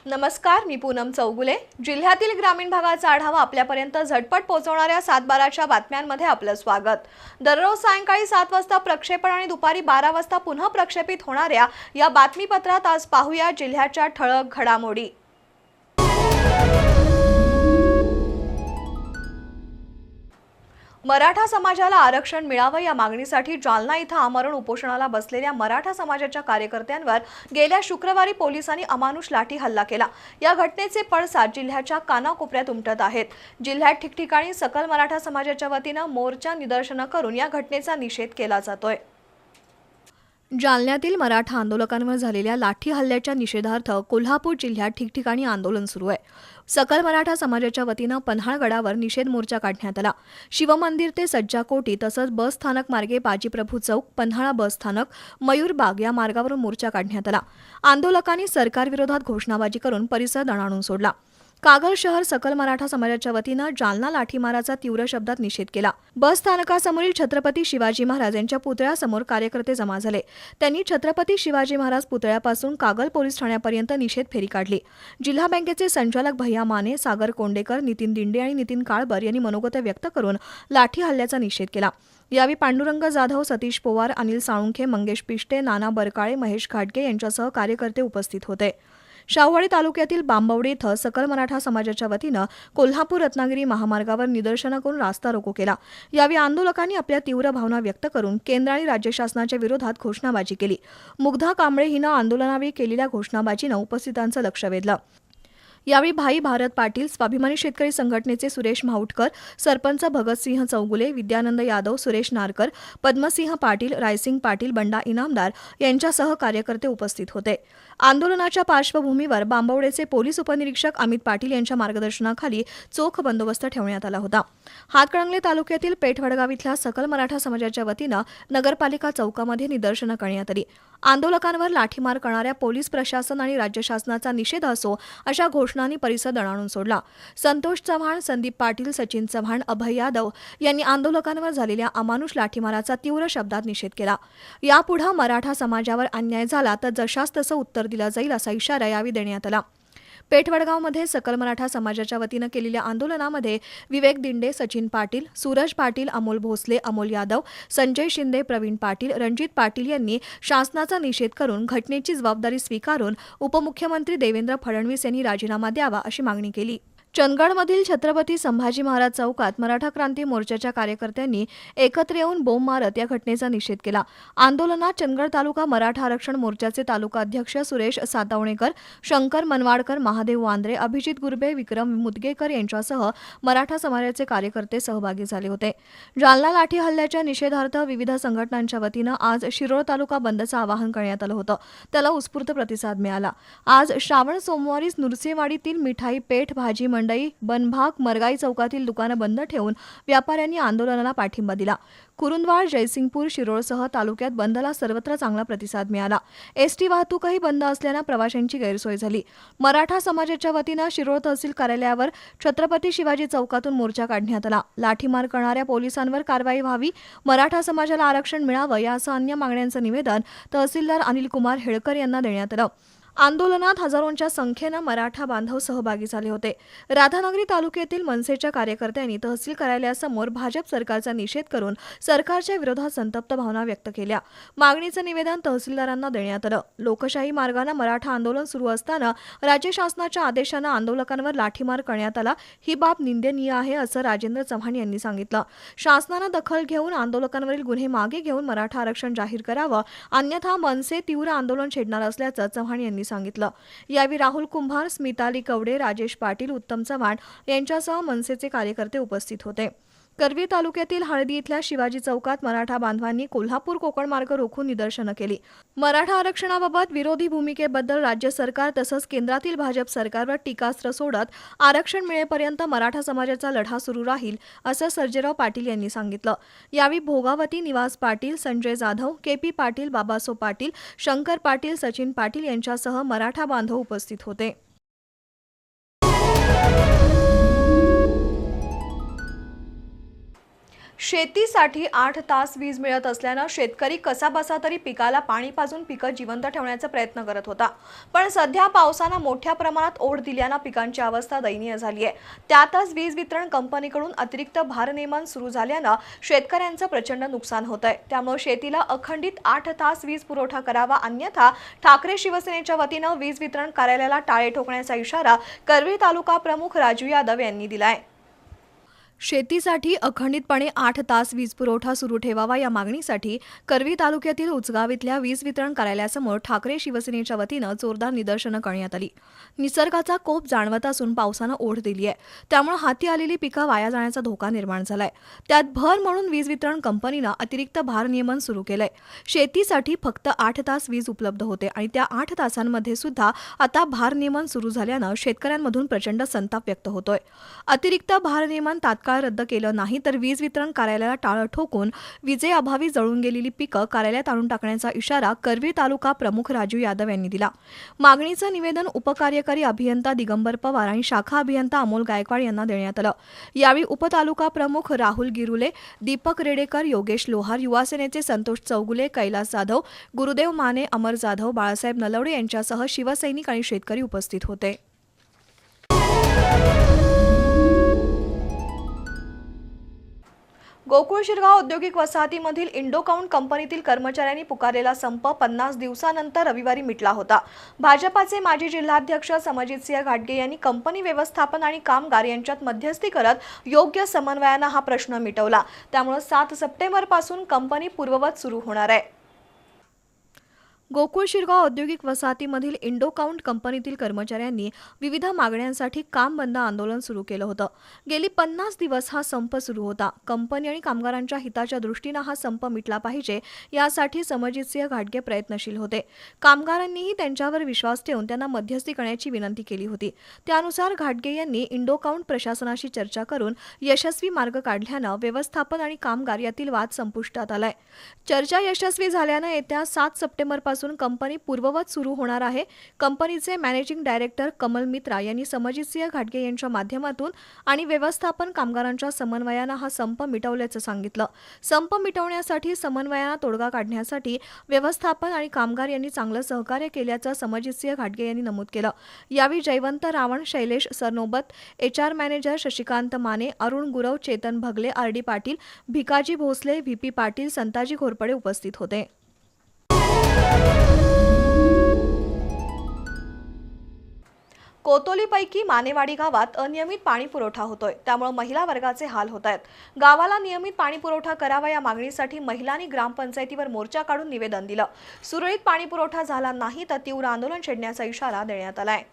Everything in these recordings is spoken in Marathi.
नमस्कार, मी पूनम चौगुले। जिल्ह्यातील ग्रामीण भागाचा आढावा आपल्यापर्यंत झटपट पोहोचवणाऱ्या 7:12च्या बातम्यांमध्ये आपलं स्वागत। दररोज सायंकाळी 7 वाजता प्रक्षेपण आणि दुपारी 12 वाजता पुन्हा प्रक्षेपित होणाऱ्या या बातमीपत्रात आज पाहूया जिल्ह्याच्या ठळक घडामोडी। मराठा समाजाला आरक्षण मिळावं या मागणीसाठी जालना इथं आमरण उपोषणाला बसलेल्या मराठा समाजाच्या कार्यकर्त्यांवर गेल्या शुक्रवारी पोलिसांनी अमानुष लाठी हल्ला केला। या घटनेचे पडसाद जिल्ह्याच्या कानाकोपऱ्यात उमटत आहेत। जिल्ह्यात ठिकठिकाणी सकल मराठा समाजाच्या वतीनं मोर्चा निदर्शनं करून या घटनेचा निषेध केला जातोय। जालन्यातील मराठा आंदोलकांवर झालेल्या लाठी हल्ल्याच्या निषेधार्थ कोल्हापूर जिल्ह्यात ठिकठिकाणी आंदोलन सुरू आहे। सकल मराठा समाजाच्या वतीनं पन्हाळगडावर निषेध मोर्चा काढण्यात आला। शिवमंदिर ते सज्जाकोटी तसंच बस स्थानक मार्गे बाजीप्रभू चौक, पन्हाळा बस स्थानक, मयूरबाग या मार्गावरून मोर्चा काढण्यात आला। आंदोलकांनी सरकारविरोधात घोषणाबाजी करून परिसर दणाणून सोडला। कागल शहर सकल मराठा समाजाच्या वतीनं जालना लाठीमाराचा तीव्र शब्दात निषेध केला। बस स्थानकासमोरील छत्रपती शिवाजी महाराज यांच्या पुतळ्यासमोर कार्यकर्ते जमा झाले। त्यांनी छत्रपती शिवाजी महाराज पुतळ्यापासून कागल पोलीस ठाण्यापर्यंत निषेध फेरी काढली। जिल्हा बँकेचे संचालक भैया माने, सागर कोंडेकर, नितीन दिंडे आणि नितीन काळबर यांनी मनोगत व्यक्त करून लाठी हल्ल्याचा निषेध केला। यावेळी पांडुरंग जाधव, सतीश पोवार, अनिल साळुंखे, मंगेश पिष्टे, नाना बरकाळे, महेश घाटगे यांच्यासह कार्यकर्ते उपस्थित होते। शाहूवाडी तालुक्यातील बांबवडे इथं सकल मराठा समाजाच्या वतीनं कोल्हापूर रत्नागिरी महामार्गावर निदर्शनं करून रास्ता रोको केला। यावेळी आंदोलकांनी आपल्या तीव्र भावना व्यक्त करून केंद्र आणि राज्य शासनाच्या विरोधात घोषणाबाजी केली। मुग्धा कांबळे हिनं आंदोलनावेळी केलेल्या घोषणाबाजीनं उपस्थितांचं लक्ष वेधलं। यावेळी भाई भारत पाटील, स्वाभिमानी शेतकरी संघटनेचे सुरेश माहुटकर, सरपंच भगतसिंह चौगुले, विद्यानंद यादव, सुरेश नारकर, पद्मसिंह पाटील, रायसिंग पाटील, बंडा इनामदार यांच्यासह कार्यकर्ते उपस्थित होते। आंदोलनाच्या पार्श्वभूमीवर बांबवडेचे पोलीस उपनिरीक्षक अमित पाटील यांच्या मार्गदर्शनाखाली चोख बंदोबस्त ठेवण्यात आला होता। हातकणंगले तालुक्यातील पेठवडगाव इथल्या सकल मराठा समाजाच्या वतीनं नगरपालिका चौकामध्ये निदर्शनं करण्यात आली। आंदोलकांवर लाठीमार करणाऱ्या पोलीस प्रशासन आणि राज्य शासनाचा निषेध असो अशा घोषणांनी परिसर दणाणून सोडला। संतोष चव्हाण, संदीप पाटील, सचिन चव्हाण, अभय यादव यांनी आंदोलकांवर झालेल्या अमानुष लाठीमाराचा तीव्र शब्दात निषेध केला। यापुढे मराठा समाजावर अन्याय झाला तर जशास तसं उत्तर दिलं जाईल असा इशारा यावेळी देण्यात आला। पेठवडगावमध्ये सकल मराठा समाजाच्या वतीनं केलेल्या आंदोलनामध्ये विवेक दिंडे, सचिन पाटील, सूरज पाटील, अमोल भोसले, अमोल यादव, संजय शिंदे, प्रवीण पाटील, रणजित पाटील यांनी शासनाचा निषेध करून घटनेची जबाबदारी स्वीकारून उपमुख्यमंत्री देवेंद्र फडणवीस यांनी राजीनामा द्यावा अशी मागणी केली। चंदगडमधील छत्रपती संभाजी महाराज चौकात मराठा क्रांती मोर्चाच्या कार्यकर्त्यांनी एकत्र येऊन बोंब मारत या घटनेचा निषेध केला। आंदोलनात चंदगड तालुका मराठा आरक्षण मोर्चाचे तालुका अध्यक्ष सुरेश सातवणेकर, शंकर मनवाडकर, महादेव वांद्रे, अभिजित गुरबे, विक्रम मुदगेकर यांच्यासह मराठा समाजाचे कार्यकर्ते सहभागी झाले होते। जालना लाठी हल्ल्याच्या निषेधार्थ विविध संघटनांच्या वतीनं आज शिरोळ तालुका बंदचं आवाहन करण्यात आलं होतं। त्याला उत्स्फूर्त प्रतिसाद मिळाला। आज श्रावण सोमवारीच नुरसेवाडीतील मिठाई पेठ, भाजी मंडई, बनभाग, मरगाई चौकातील दुकानं बंद ठेवून व्यापाऱ्यांनी आंदोलनाला पाठिंबा दिला। कुरुंदवाड, जयसिंगपूर, शिरोळसह तालुक्यात बंदला सर्वत्र चांगला प्रतिसाद मिळाला। एसटी वाहतूकही बंद असल्यानं प्रवाशांची गैरसोय झाली। मराठा समाजाच्या वतीनं शिरोळ तहसील कार्यालयावर छत्रपती शिवाजी चौकातून मोर्चा काढण्यात आला। लाठीमार करणाऱ्या पोलिसांवर कारवाई व्हावी, मराठा समाजाला आरक्षण मिळावं यासह अन्य मागण्यांचं निवेदन तहसीलदार अनिल कुमार हेळकर यांना देण्यात आलं। आंदोलनात हजारोंच्या संख्येनं मराठा बांधव सहभागी झाले होते। राधानगरी तालुक्यातील मनसेच्या कार्यकर्त्यांनी तहसील कार्यालयासमोर भाजप सरकारचा निषेध करून सरकारच्या विरोधात संतप्त भावना व्यक्त केल्या। मागणीचं निवेदन तहसीलदारांना देण्यात आलं। लोकशाही मार्गानं मराठा आंदोलन सुरू असताना राज्य शासनाच्या आदेशानं आंदोलकांवर लाठीमार करण्यात आला, ही बाब निंदनीय आहे असं राजेंद्र चव्हाण यांनी सांगितलं। शासनानं दखल घेऊन आंदोलकांवरील गुन्हे मागे घेऊन मराठा आरक्षण जाहीर करावं, अन्यथा मनसे तीव्र आंदोलन छेडणार असल्याचं चव्हाण यांनी सांगितलं। यावेळी राहुल कुंभार, स्मिताली कवडे, राजेश पाटील, उत्तम चव्हाण यांच्यासह मनसेचे कार्यकर्ते उपस्थित होते। करवीर तालुक्यातील हळदी इथल्या शिवाजी चौकात मराठा बांधवांनी कोल्हापूर कोकण मार्ग रोखून निदर्शनं केली। मराठा आरक्षणाबाबत विरोधी भूमिकेबद्दल राज्य सरकार तसंच केंद्रातील भाजप सरकारवर टीकास्त्र सोडत आरक्षण मिळेपर्यंत मराठा समाजाचा लढा सुरू राहील असं सर्जेराव पाटील यांनी सांगितलं। यावेळी भोगावती निवास पाटील, संजय जाधव, केपी पाटील, बाबासो पाटील, शंकर पाटील, सचिन पाटील यांच्यासह मराठा बांधव उपस्थित होते। शेतीसाठी 8 तास वीज मिळत असल्यानं शेतकरी कसाबसा तरी पिकाला पाणी पाजून पिकं जिवंत ठेवण्याचा प्रयत्न करत होता. पण सध्या पावसानं मोठ्या प्रमाणात ओढ दिल्यानं पिकांची अवस्था दयनीय झाली आहे. त्यातच वीज वितरण कंपनीकडून अतिरिक्त भारनियमन सुरू झाल्यानं शेतकऱ्यांचं प्रचंड नुकसान होत आहे. त्यामुळे शेतीला अखंडित 8 तास वीज पुरवठा करावा, अन्यथा ठाकरे शिवसेनेच्या वतीनं वीज वितरण कार्यालयाला टाळे ठोकण्याचा इशारा करवीर तालुका प्रमुख राजू यादव यांनी दिलाय. शेतीसाठी अखंडितपणे 8 तास वीज पुरवठा सुरू ठेवावा या मागणीसाठी करवी तालुक्यातील उचगाव इथल्या वीज वितरण कार्यालयासमोर ठाकरे शिवसेनेच्या वतीनं जोरदार निदर्शनं करण्यात आली. निसर्गाचा कोप जाणवत असून पावसानं ओढ दिली आहे. त्यामुळे हाती आलेली पिकं वाया जाण्याचा धोका निर्माण झालाय. त्यात भर म्हणून वीज वितरण कंपनीनं अतिरिक्त भारनियमन सुरू केलंय. शेतीसाठी फक्त 8 तास वीज उपलब्ध होते आणि त्या 8 तासांमध्ये सुद्धा आता भारनियमन सुरू झाल्यानं शेतकऱ्यांमधून प्रचंड संताप व्यक्त होतोय. अतिरिक्त भारनियमन तात्काळ रद्द केलं नाही तर वीज वितरण कार्यालयाला टाळं ठोकून विजेअभावी जळून गेलेली पिकं कार्यालयात आणून टाकण्याचा इशारा करवीर तालुका प्रमुख राजू यादव यांनी दिला. मागणीचं निवेदन उपकार्यकारी अभियंता दिगंबर पवार आणि शाखा अभियंता अमोल गायकवाड यांना देण्यात आलं. यावेळी उपतालुका प्रमुख राहुल गिरुले, दीपक रेडेकर, योगेश लोहार, युवासेनेचे संतोष चौगुले, कैलास जाधव, गुरुदेव माने, अमर जाधव, बाळासाहेब नलवडे यांच्यासह शिवसैनिक आणि शेतकरी उपस्थित होते. गोकुळ शिरगाव औद्योगिक वसाहतीमधील इंडोकाउंट कंपनीतील कर्मचाऱ्यांनी पुकारलेला संप 50 दिवसानंतर रविवारी मिटला होता. भाजपाचे माजी जिल्हाध्यक्ष समजितसिंह घाटगे यांनी कंपनी व्यवस्थापन आणि कामगार यांच्यात मध्यस्थी करत योग्य समन्वयानं हा प्रश्न मिटवला. त्यामुळे 7 सप्टेंबरपासून कंपनी पूर्ववत सुरू होणार आहे. गोकुळ शिरगाव औद्योगिक वसाहतीमधील इंडोकाउंट कंपनीतील कर्मचाऱ्यांनी विविध मागण्यांसाठी काम बंद आंदोलन सुरू केलं होतं. गेली 50 दिवस हा संप सुरू होता. कंपनी आणि कामगारांच्या हिताच्या दृष्टीनं हा संप मिटला पाहिजे यासाठी समजितसिंह घाटगे प्रयत्नशील होते. कामगारांनीही त्यांच्यावर विश्वास ठेवून त्यांना मध्यस्थी करण्याची विनंती केली होती. त्यानुसार घाटगे यांनी इंडोकाउंट प्रशासनाशी चर्चा करून यशस्वी मार्ग काढल्यानं व्यवस्थापन आणि कामगार यातील वाद संपुष्टात आलाय. चर्चा यशस्वी झाल्यानं येत्या 7 सप्टेंबरपासून कंपनी पूर्ववत सुरू होणार आहे. कंपनीचे मॅनेजिंग डायरेक्टर कमल मित्रा यांनी समजितसिंह घाटगे यांच्या माध्यमातून आणि व्यवस्थापन कामगारांच्या समन्वयानं हा संप मिटवल्याचं सांगितलं. संप मिटवण्यासाठी समन्वयानं तोडगा काढण्यासाठी व्यवस्थापन आणि कामगार यांनी चांगलं सहकार्य केल्याचं समजितसिंह घाटगे यांनी नमूद केलं. यावेळी Jaywant Ravan, Shailesh Sarnobat, HR manager Shashikant Mane, Arun Gurav, Chetan Bhagle, RD Patil, Bhikaji Bhosale, VP Patil, Santaji Ghorpade उपस्थित होते. कोतोलीपैकी मानेवाडी गावात अनियमित पाणी पुरवठा होतोय. त्यामुळे महिला वर्गाचे हाल होत आहेत. गावाला नियमित पाणी पुरवठा करावा या मागणीसाठी महिलांनी ग्रामपंचायतीवर मोर्चा काढून निवेदन दिलं. सुरळीत पाणी पुरवठा झाला नाही तर तीव्र आंदोलन छेडण्याचा इशारा देण्यात आलाय.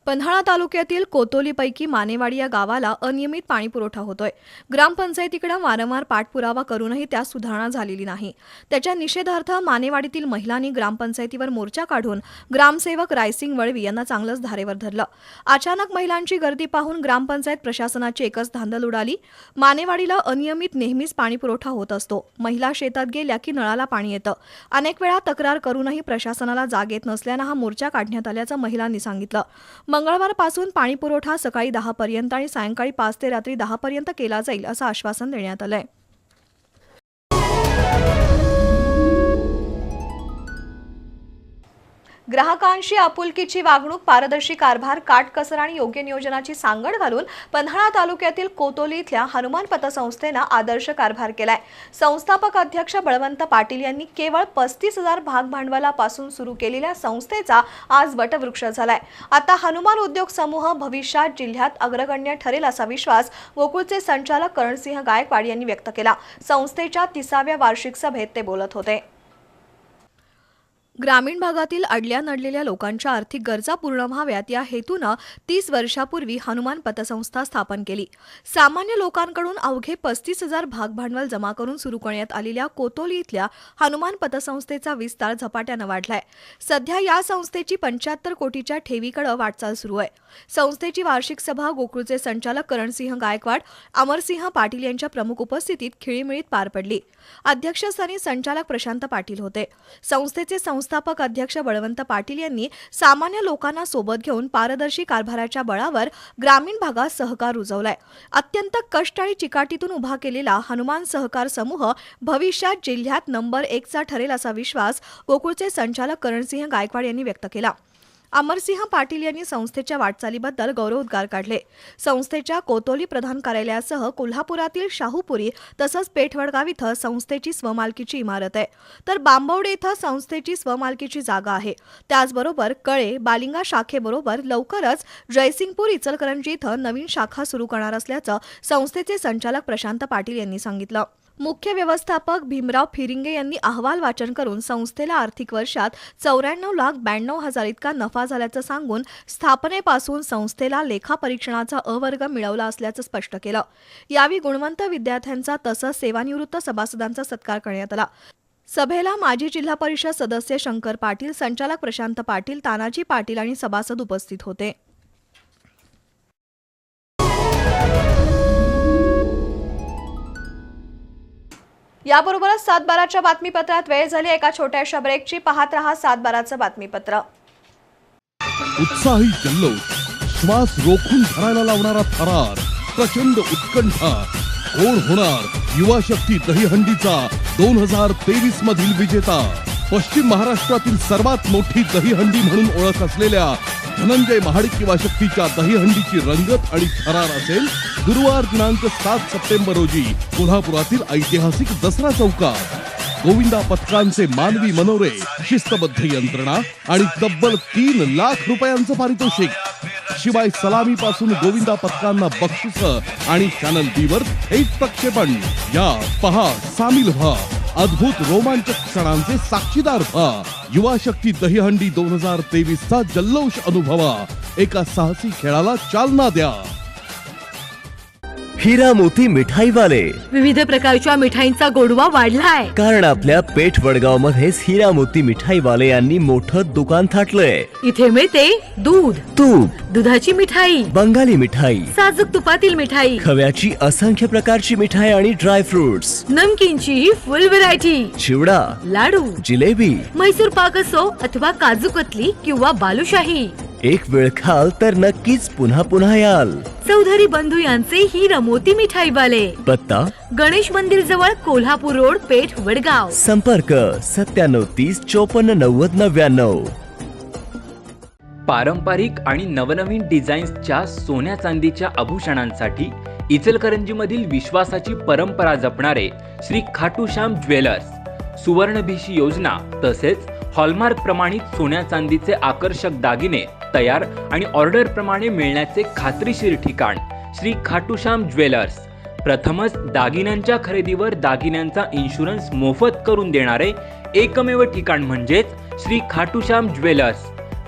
पन्हाळा तालुक्यातील कोतोलीपैकी मानेवाडी या गावाला अनियमित पाणी पुरवठा होतोय. ग्रामपंचायतीकडे वारंवार पाठपुरावा करूनही त्यात सुधारणा झालेली नाही. त्याच्या निषेधार्थ मानेवाडीतील महिलांनी ग्रामपंचायतीवर मोर्चा काढून ग्रामसेवक रायसिंग वळवी यांना चांगलंच धारेवर धरलं. अचानक महिलांची गर्दी पाहून ग्रामपंचायत प्रशासनाची एकच धांदल उडाली. मानेवाडीला अनियमित नेहमीच पाणी पुरवठा होत असतो. महिला शेतात गेल्या की नळाला पाणी येतं. अनेक वेळा तक्रार करूनही प्रशासनाला जाग येत नसल्यानं हा मोर्चा काढण्यात आल्याचं महिलांनी सांगितलं. मंगळवारपासून पाणी पुरवठा सकाळी 10 पर्यंत आणि सायंकाळी 5 ते रात्री 10 पर्यंत केला जाईल असं आश्वासन देण्यात आलंय. ग्राहकांशी आपुलकीची वागणूक, पारदर्शी कारभार, काटकसर आणि योग्य नियोजनाची सांगड घालून पन्हाळा तालुक्यातील कोतोली इथल्या हनुमान पतसंस्थेनं आदर्श कारभार केलाय. संस्थापक अध्यक्ष बळवंत पाटील यांनी केवळ 35,000 भागभांडवलापासून सुरू केलेल्या संस्थेचा आज वटवृक्ष झालाय. आता हनुमान उद्योग समूह भविष्यात जिल्ह्यात अग्रगण्य ठरेल असा विश्वास गोकुळचे संचालक करणसिंह गायकवाड यांनी व्यक्त केला. संस्थेच्या 30व्या वार्षिक सभेत ते बोलत होते. ग्रामीण भागातील अडल्या नडलेल्या लोकांच्या आर्थिक गरजा पूर्ण व्हाव्यात या हेतूनं 30 वर्षापूर्वी हनुमान पतसंस्था स्थापन केली. सामान्य लोकांकडून अवघे 35,000 भागभांडवल जमा करून सुरू करण्यात आलेल्या कोतोली इथल्या हनुमान पतसंस्थेचा विस्तार झपाट्यानं वाढलाय. सध्या या संस्थेची 75 कोटीच्या ठेवीकडे वाटचाल सुरू आहे. संस्थेची वार्षिक सभा गोकुळचे संचालक करणसिंह गायकवाड, अमरसिंह पाटील यांच्या प्रमुख उपस्थितीत खिळीमिळीत पार पडली. अध्यक्षस्थानी संचालक प्रशांत पाटील होते. संस्थेचे व्यवस्थापक अध्यक्ष बळवंत पाटील यांनी सामान्य लोकांना सोबत घेऊन पारदर्शी कारभाराच्या बळावर ग्रामीण भागात सहकार रुजवलाय. अत्यंत कष्ट आणि चिकाटीतून उभा केलेला हनुमान सहकार समूह भविष्यात जिल्ह्यात नंबर 1चा ठरेल असा विश्वास गोकुळचे संचालक करणसिंह गायकवाड यांनी व्यक्त केला. अमरसिंह पाटील यांनी संस्थेच्या वाटचालीबद्दल गौरवोद्गार काढले. संस्थेच्या कोतोली प्रधान कार्यालयासह कोल्हापुरातील शाहूपुरी तसंच पेठवडगाव इथं संस्थेची स्वमालकीची इमारत आहे, तर बांबवडे इथं संस्थेची स्वमालकीची जागा आहे. त्याचबरोबर कळे बालिंगा शाखेबरोबर लवकरच जयसिंगपूर इचलकरंजी इथं नवीन शाखा सुरू करणार असल्याचं संस्थेचे संचालक प्रशांत पाटील यांनी सांगितलं. मुख्य व्यवस्थापक भीमराव फिरिंगे यांनी अहवाल वाचन करून संस्थेला आर्थिक वर्षात 94,92,000 इतका नफा झाल्याचं सांगून स्थापनेपासून संस्थेला लेखापरीक्षणाचा अवर्ग मिळवला असल्याचं स्पष्ट केलं. यावेळी गुणवंत विद्यार्थ्यांचा तसंच सेवानिवृत्त सभासदांचा सत्कार करण्यात आला. सभेला माजी जिल्हा परिषद सदस्य शंकर पाटील, संचालक प्रशांत पाटील, तानाजी पाटील आणि सभासद उपस्थित होते. याबरोबरच 7:12च्या बातमीपत्रात वेळ झाली. एका छोट्याशा ब्रेकची. पाहत रहा 7:12चं बातमीपत्र. उत्साही जल्लोष, श्वास रोखून धरायला लावणारा थरार, प्रचंड उत्कंठा. कोण होणार युवा शक्ती दहीहंडीचा 2023 मधील विजेता? पश्चिम महाराष्ट्रातील सर्वात मोठी दहीहंडी म्हणून ओळख असलेल्या धनंजय महाडिक युवा शक्तीच्या दहीहंडीची रंगत आणि थरार असेल गुरुवार दिनांक 7 सप्टेंबर रोजी कोल्हापुरातील ऐतिहासिक दसरा चौकात. गोविंदा पथकांचे मानवी मनोरे, शिस्तबद्ध यंत्रणा आणि तब्बल 3 लाख रुपयांचं पारितोषिक. शिवाय सलामीपासून गोविंदा पथकांना बक्षिसं आणि चॅनल B वर थेट प्रक्षेपण. या पहा, सामील व्हा, अद्भुत रोमांचक क्षणांचे साक्षीदार व्हा. युवा शक्ती दहीहंडी 2023चा जल्लोष अनुभवा. एका साहसी खेळाला चालना द्या. हिरा मोती मिठाईवाले. विविध प्रकारच्या मिठाईंचा गोडवा वाढलाय, कारण आपल्या पेठ वडगाव मध्येच हिरा मोती मिठाईवाले यांनी मोठं दुकान थाटलंय. इथे मिळते दूध, तूप, दुधाची मिठाई, बंगाली मिठाई, साजूक तुपातील मिठाई, खव्याची असंख्य प्रकारची मिठाई आणि ड्राय फ्रुट्स, नमकीनची फुल व्हरायटी, चिवडा, लाडू, जिलेबी, म्हैसूर पाक असो अथवा काजू कतली किंवा बालुशाही. एक वेळ खाल तर नक्कीच पुन्हा पुन्हा याल. चौधरी बंधू यांचे हिरा मोती मिठाईवाले. पत्ता गणेश मंदिर जवळ, कोल्हापूर रोड, पेठ वडगाव. संपर्क 9730549099. पारंपरिक आणि नवनवीन डिझाईन्सच्या सोन्या चांदीच्या आभूषणांसाठी इचलकरंजीमधील विश्वासाची परंपरा जपणारे श्री खाटूश्याम ज्वेलर्स सुवर्णभिषी योजना तसेच हॉलमार्क प्रमाणित सोन्या चांदीचे आकर्षक दागिने तयार आणि ऑर्डर प्रमाणे मिळण्याचे खात्रीशीर ठिकाण श्री खाटूश्याम ज्वेलर्स. प्रथमच दागिन्यांच्या खरेदीवर दागिन्यांचा इन्शुरन्स मोफत करून देणारे एकमेव ठिकाण म्हणजेच श्री खाटूश्याम ज्वेलर्स.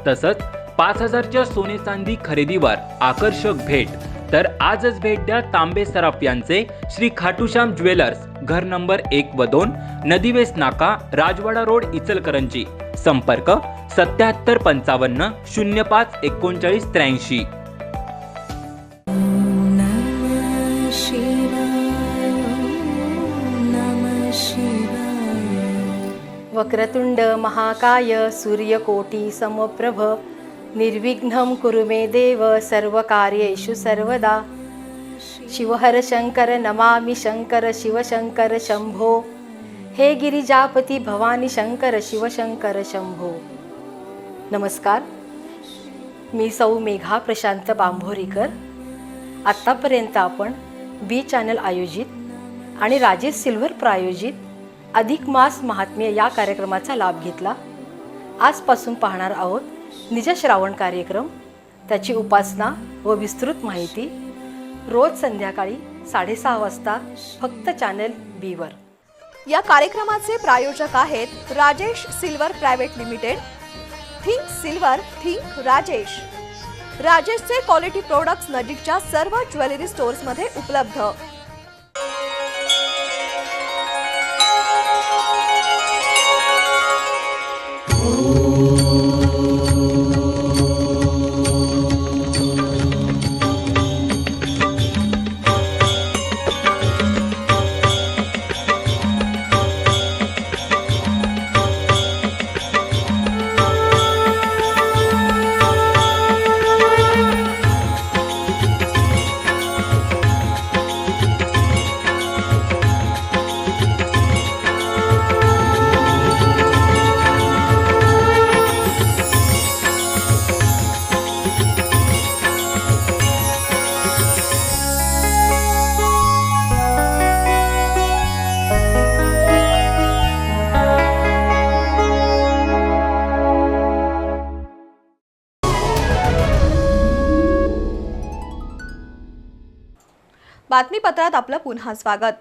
तसंच 5,000च्या सोने चांदी खरेदीवर आकर्षक भेट. तर आजच भेट द्या तांबे सराफ यांचे श्री खाटूश्याम ज्वेलर्स, घर नंबर 1 व 2, नदीवेस नाका, राजवाडा रोड, इचलकरंजी. संपर्क 7755 05 39 83. वक्रतुंड महाकाय सूर्यकोटी समप्रभ निर्विघ्नं कुरु मे देव सर्वकार्येषु सर्वदा. शिवहर शंकर नमामि शंकर शिवशंकर शंभो. हे गिरिजापती भवानी शंकर शिवशंकर शंभो. नमस्कार, मी सौ मेघा प्रशांत बांभोरीकर. आत्तापर्यंत आपण बी चॅनल आयोजित आणि राजेश सिल्वर प्रायोजित अधिक मास महात्म्य या कार्यक्रमाचा लाभ घेतला. आजपासून पाहणार आहोत निजश्रावण कार्यक्रम, त्याची उपासना व विस्तृत माहिती रोज संध्याकाळी 6:30 वाजता फक्त चॅनल B वर. या कार्यक्रमाचे प्रायोजक आहेत Rajesh silver private limited. Think silver, think Rajesh. राजेशचे क्वालिटी प्रोडक्ट्स नजीकच्या सर्व ज्वेलरी स्टोअर्समध्ये उपलब्ध. बातमीपत्रात आपलं पुन्हा स्वागत.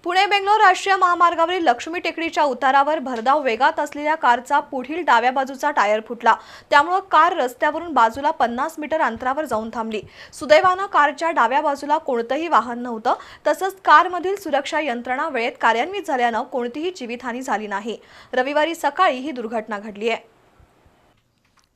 पुणे बेंगलोर राष्ट्रीय महामार्गावरील लक्ष्मी टेकडीच्या उतारावर भरधाव वेगात असलेल्या कारचा पुढील डाव्या बाजूचा टायर फुटला. त्यामुळे कार रस्त्यावरून बाजूला 50 मीटर अंतरावर जाऊन थांबली. सुदैवानं कारच्या डाव्या बाजूला कोणतंही वाहन नव्हतं. तसंच कारमधील सुरक्षा यंत्रणा वेळेत कार्यान्वित झाल्यानं कोणतीही जीवितहानी झाली नाही. रविवारी सकाळी ही दुर्घटना घडली आहे.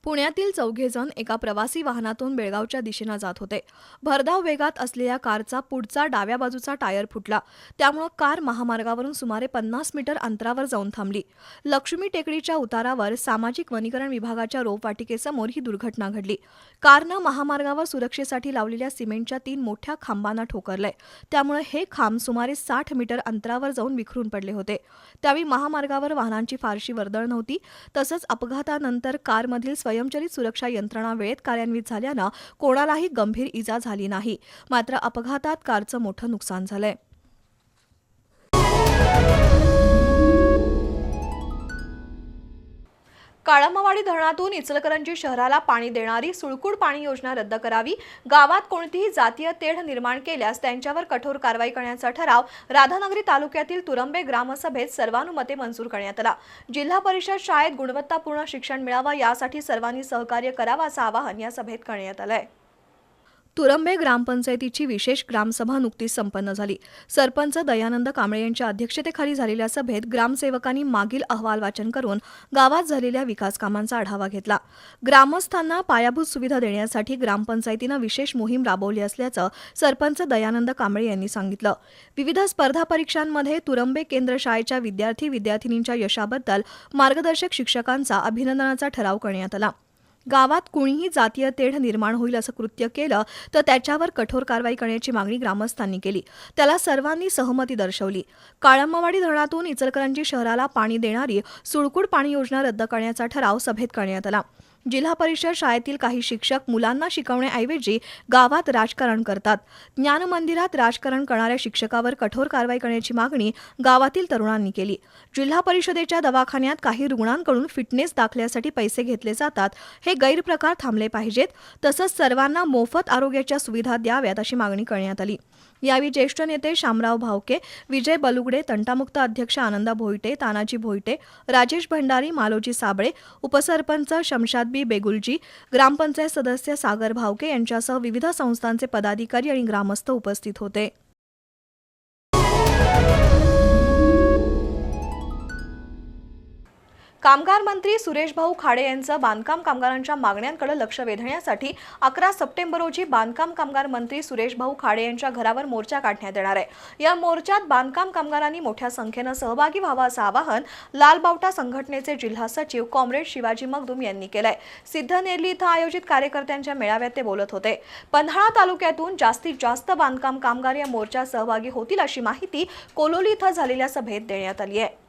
पुण्यातील चौघेजण एका प्रवासी वाहनातून बेळगावच्या दिशेनं जात होते. भरधाव वेगात असलेल्या कारचा पुढचा डाव्या बाजूचा टायर फुटला. त्यामुळे कार महामार्गावरून सुमारे 50 मीटर अंतरावर जाऊन थांबली. लक्ष्मी टेकडीच्या उतारावर सामाजिक वनीकरण विभागाच्या रोपवाटिकेसमोर ही दुर्घटना घडली. कारनं महामार्गावर सुरक्षेसाठी लावलेल्या सिमेंटच्या 3 मोठ्या खांबांना ठोकरलंय. त्यामुळे हे खांब सुमारे 60 मीटर अंतरावर जाऊन विखरून पडले होते. त्यावेळी महामार्गावर वाहनांची फारशी वर्दळ नव्हती. तसंच अपघातानंतर कारमधील स्वयंचलित सुरक्षा यंत्रणा वेळेत कार्यान्वित झाल्यानं कोणालाही गंभीर इजा झाली नाही. मात्र अपघातात कारचं मोठं नुकसान झालंय. काळमवाडी धरणातून इचलकरंजी शहराला पाणी देणारी सुळकूड पाणी योजना रद्द करावी. गावात कोणतीही जातीय तेढ निर्माण केल्यास त्यांच्यावर कठोर कारवाई करण्याचा ठराव राधानगरी तालुक्यातील तुरंबे ग्रामसभेत सर्वानुमते मंजूर करण्यात आला. जिल्हा परिषद शाळेत गुणवत्तापूर्ण शिक्षण मिळावं यासाठी सर्वांनी सहकार्य करावं असं आवाहन या सभेत करण्यात आलंय. तुरंबे ग्रामपंचायतीची विशेष ग्रामसभा नुकतीच संपन्न झाली. सरपंच दयानंद कांबळे यांच्या अध्यक्षतेखाली झालेल्या सभेत ग्रामसेवकांनी मागील अहवाल वाचन करून गावात झालेल्या विकास कामांचा आढावा घेतला. ग्रामस्थांना पायाभूत सुविधा देण्यासाठी ग्रामपंचायतीनं विशेष मोहीम राबवली असल्याचं सरपंच दयानंद कांबळे यांनी सांगितलं. विविध स्पर्धा परीक्षांमध्ये तुरंबे केंद्र शाळेच्या विद्यार्थी-विद्यार्थिनींच्या यशाबद्दल मार्गदर्शक शिक्षकांचा अभिनंदनाचा ठराव करण्यात आला. गावात कुणीही जातीय तेढ निर्माण होईल असं कृत्य केलं तर त्याच्यावर कठोर कारवाई करण्याची मागणी ग्रामस्थांनी केली. त्याला सर्वांनी सहमती दर्शवली. काळमवाडी धरणातून इचलकरंजी शहराला पाणी देणारी सुळकूड पाणी योजना रद्द करण्याचा ठराव सभेत करण्यात आला. जिल्हा परिषद शाळेतील काही शिक्षक मुलांना शिकवण्याऐवजी गावात राजकारण करतात. ज्ञान मंदिरात राजकारण करणाऱ्या शिक्षकावर कठोर कारवाई करण्याची मागणी गावातील तरुणांनी केली. जिल्हा परिषदेच्या दवाखान्यात काही रुग्णांकडून फिटनेस दाखल्यासाठी पैसे घेतले जातात. हे गैरप्रकार थांबले पाहिजेत. तसंच सर्वांना मोफत आरोग्याच्या सुविधा द्याव्यात अशी मागणी करण्यात आली. यावेळी ज्येष्ठ नेते शामराव भावके, विजय बलुगडे, तंटामुक्त अध्यक्ष आनंदा भोईटे, तानाजी भोईटे, राजेश भंडारी, मालोजी साबळे, उपसरपंच शमशादबी बेगुलजी, ग्रामपंचायत सदस्य सागर भावके यांच्यासह विविध संस्थांचे पदाधिकारी आणि ग्रामस्थ उपस्थित होते. कामगार मंत्री सुरेश भाऊ खाडे यांचं बांधकाम कामगारांच्या मागण्यांकडे लक्ष वेधण्यासाठी 11 सप्टेंबर रोजी बांधकाम कामगार मंत्री सुरेश भाऊ खाडे यांच्या घरावर मोर्चा काढण्यात येणार आहे. या मोर्चात बांधकाम कामगारांनी मोठ्या संख्येनं सहभागी व्हावं असं आवाहन लालबावटा संघटनेचे जिल्हा सचिव कॉम्रेड शिवाजी मगदूम यांनी केलंय. सिद्धनेरली इथं आयोजित कार्यकर्त्यांच्या मेळाव्यात ते बोलत होते. पन्हाळा तालुक्यातून जास्तीत जास्त बांधकाम कामगार या मोर्चात सहभागी होतील अशी माहिती कोलोली इथं झालेल्या सभेत देण्यात आली आहे.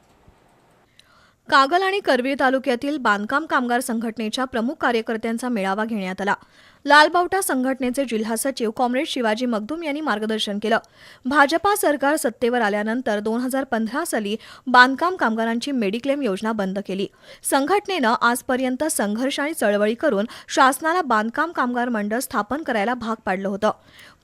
कागल आणि करवीर तालुक्यातील बांधकाम कामगार संघटनेच्या प्रमुख कार्यकर्त्यांचा मेळावा घेण्यात आला. लालबावटा संघटनेचे जिल्हा सचिव कॉम्रेड शिवाजी मगदूम यांनी मार्गदर्शन केलं. भाजपा सरकार सत्तेवर आल्यानंतर 2015 साली बांधकाम कामगारांची मेडिक्लेम योजना बंद केली. संघटनेनं आजपर्यंत संघर्ष आणि चळवळी करून शासनाला बांधकाम कामगार मंडळ स्थापन करायला भाग पाडलं होतं.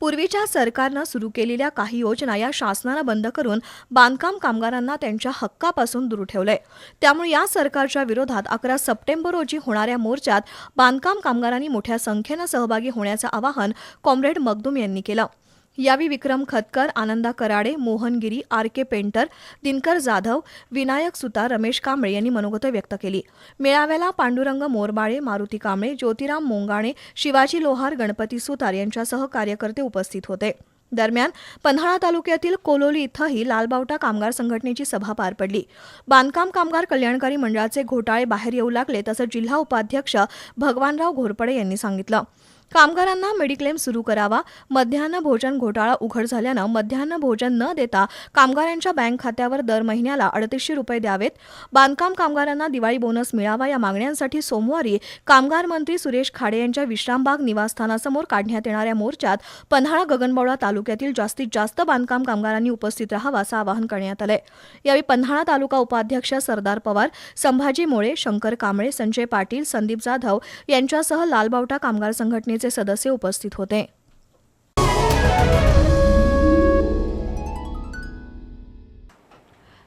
पूर्वीच्या सरकारनं सुरू केलेल्या काही योजना या शासनानं बंद करून बांधकाम कामगारांना त्यांच्या हक्कापासून दूर ठेवलंय. त्यामुळे या सरकारच्या विरोधात 11 सप्टेंबर रोजी होणाऱ्या मोर्चात बांधकाम कामगारांनी मोठ्या संख्येनं सहभागी होण्याचं आवाहन कॉम्रेड मगदूम यांनी केलं. यावेळी विक्रम खतकर, आनंदा कराडे, मोहन गिरी, आर.के. पेंटर, दिनकर जाधव, विनायक सुतार, रमेश कांबळे यांनी मनोगत व्यक्त केली. मेळाव्याला पांडुरंग मोरबाळे, मारुती कांबळे, ज्योतिराम मोंगाणे, शिवाजी लोहार, गणपती सुतार यांच्यासह कार्यकर्ते उपस्थित होते. दरम्यान पन्हाळा तालुक्यातील कोलोली इथंही लालबावटा कामगार संघटनेची सभा पार पडली. बांधकाम कामगार कल्याणकारी मंडळाचे घोटाळे बाहेर येऊ लागले तसंच जिल्हा उपाध्यक्ष भगवानराव घोरपडे यांनी सांगितलं. कामगारांना मेडिक्लेम सुरू करावा. मध्यान्ह भोजन घोटाळा उघड झाल्यानं मध्यान्ह भोजन न देता कामगारांच्या बँक खात्यावर दर महिन्याला 3800 रुपये द्यावेत. बांधकाम कामगारांना दिवाळी बोनस मिळावा या मागण्यांसाठी सोमवारी कामगार मंत्री सुरेश खाडे यांच्या विश्रामबाग निवासस्थानासमोर काढण्यात येणाऱ्या मोर्चात पन्हाळा गगनबावडा तालुक्यातील जास्तीत जास्त बांधकाम कामगारांनी उपस्थित राहावं असं आवाहन करण्यात आलंय. यावेळी पन्हाळा तालुका उपाध्यक्ष सरदार पवार, संभाजी मोळे, शंकर कांबळे, संजय पाटील, संदीप जाधव यांच्यासह लालबावटा कामगार संघटनेचे सदस्य उपस्थित होते.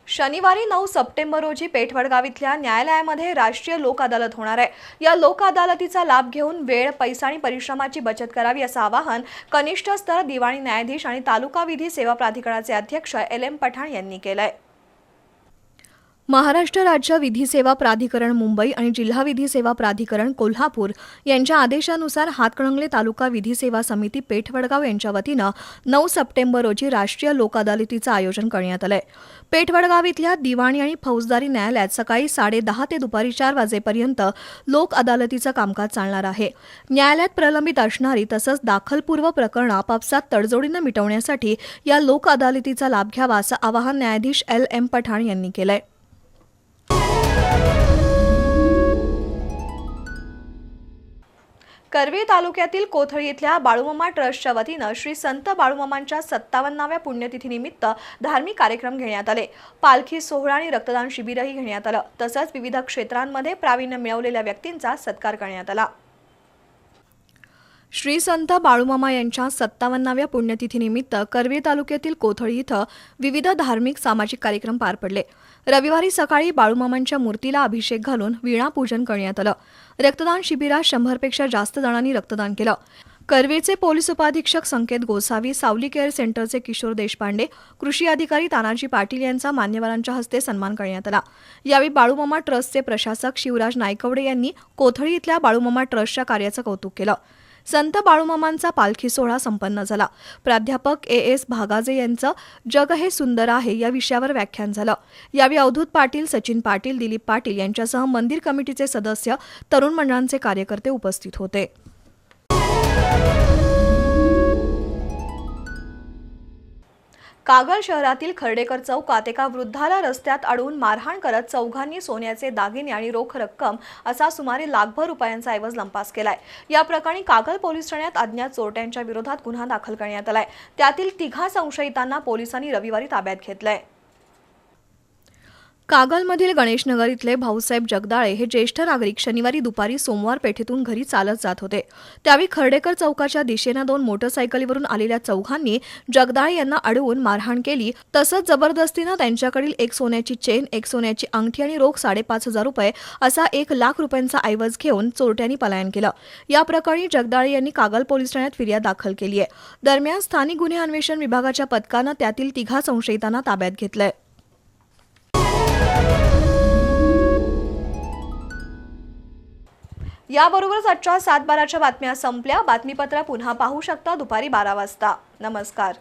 शनिवारी 9 सप्टेंबर रोजी पेठवडगाव इथल्या न्यायालयामध्ये राष्ट्रीय लोक अदालत होणार आहे। या लोक अदालतीचा लाभ घेऊन वेळ, पैसा आणि परिश्रमाची बचत करावी असं आवाहन कनिष्ठ स्तर दिवाणी न्यायाधीश आणि तालुका विधी सेवा प्राधिकरणाचे अध्यक्ष LM पठाण यांनी केलंय। महाराष्ट्र राज्य विधी सेवा प्राधिकरण मुंबई आणि जिल्हा विधी सेवा प्राधिकरण कोल्हापूर यांच्या आदेशानुसार हातकणंगले तालुका विधी सेवा समिती पेठवडगाव यांच्या वतीनं 9 सप्टेंबर रोजी राष्ट्रीय लोक अदालतीचं आयोजन करण्यात आलंय। पेठवडगाव इथल्या दिवाणी आणि फौजदारी न्यायालयात सकाळी 10:30 ते दुपारी 4 वाजेपर्यंत लोक अदालतीचं कामकाज चालणार आहे। न्यायालयात प्रलंबित असणारी तसंच दाखलपूर्व प्रकरणं आपापसात तडजोडीनं मिटवण्यासाठी या लोक अदालतीचा लाभ घ्यावा असं आवाहन न्यायाधीश LM पठाण यांनी केलंय। करवीर तालुक्यातील कोथळी इथल्या बाळूमामा ट्रस्टच्या वतीनं श्री संत बाळूमामांच्या 57व्या पुण्यतिथीनिमित्त धार्मिक कार्यक्रम घेण्यात आले। पालखी सोहळा आणि रक्तदान शिबिरही घेण्यात आलं। तसंच विविध क्षेत्रांमध्ये प्रावीण्य मिळवलेल्या व्यक्तींचा सत्कार करण्यात आला। श्री संत बाळूमामा यांच्या 57व्या पुण्यतिथीनिमित्त करवीर तालुक्यातील कोथळी इथं विविध धार्मिक सामाजिक कार्यक्रम पार पडले। रविवारी सकाळी बाळूमामांच्या मूर्तीला अभिषेक घालून वीणा पूजन करण्यात आलं। रक्तदान शिबिरात 100पेक्षा जास्त जणांनी रक्तदान केलं। करवीरचे पोलीस उपाधीक्षक संकेत गोसावी, सावली केअर सेंटरचे किशोर देशपांडे, कृषी अधिकारी तानाजी पाटील यांचा मान्यवरांच्या हस्ते सन्मान करण्यात आला। यावेळी बाळूमामा ट्रस्टचे प्रशासक शिवराज नायकवडे यांनी कोथळी इथल्या बाळूमामा ट्रस्टच्या कार्याचं कौतुक केलं। संत बाळूमामांचा पालखी सोहळा संपन्न झाला। प्राध्यापक AS भागाजे यांचं जग हे सुंदर आहे या विषयावर व्याख्यान झालं। यावेळी अवधूत पाटील, सचिन पाटील, दिलीप पाटील यांच्यासह मंदिर कमिटीचे सदस्य, तरुण मंडळांचे कार्यकर्ते उपस्थित होते। कागल शहरातील खर्डेकर चौकात एका वृद्धाला रस्त्यात अडवून मारहाण करत चौघांनी सोन्याचे दागिने आणि रोख रक्कम असा सुमारे लाखभर रुपयांचा ऐवज लंपास केलाय। या प्रकरणी कागल पोलीस ठाण्यात अज्ञात चोरट्यांच्या विरोधात गुन्हा दाखल करण्यात आलाय। त्यातील 3 संशयितांना पोलिसांनी रविवारी ताब्यात घेतलंय। कागलमधील गणेशनगर इथले भाऊसाहेब जगदाळे हे ज्येष्ठ नागरिक शनिवारी दुपारी सोमवार पेठेतून घरी चालत जात होते। त्यावेळी खर्डेकर चौकाच्या दिशेनं 2 मोटरसायकलीवरून आलेल्या चौघांनी जगदाळे यांना अडवून मारहाण केली। तसंच जबरदस्तीनं त्यांच्याकडील एक सोन्याची चेन, एक सोन्याची अंगठी आणि रोख 5,500 रुपये असा 1 लाख रुपयांचा ऐवज घेऊन चोरट्यांनी पलायन केलं। या प्रकरणी जगदाळे यांनी कागल पोलीस ठाण्यात फिर्याद दाखल केली आहे। दरम्यान स्थानिक गुन्हे अन्वेषण विभागाच्या पथकानं त्यातील 3 संशयितांना ताब्यात घेतलंय। याबरोबरच आजच्या 7:12च्या बातम्या संपल्या। बातमीपत्र पुन्हा पाहू शकता दुपारी 12 वाजता। नमस्कार।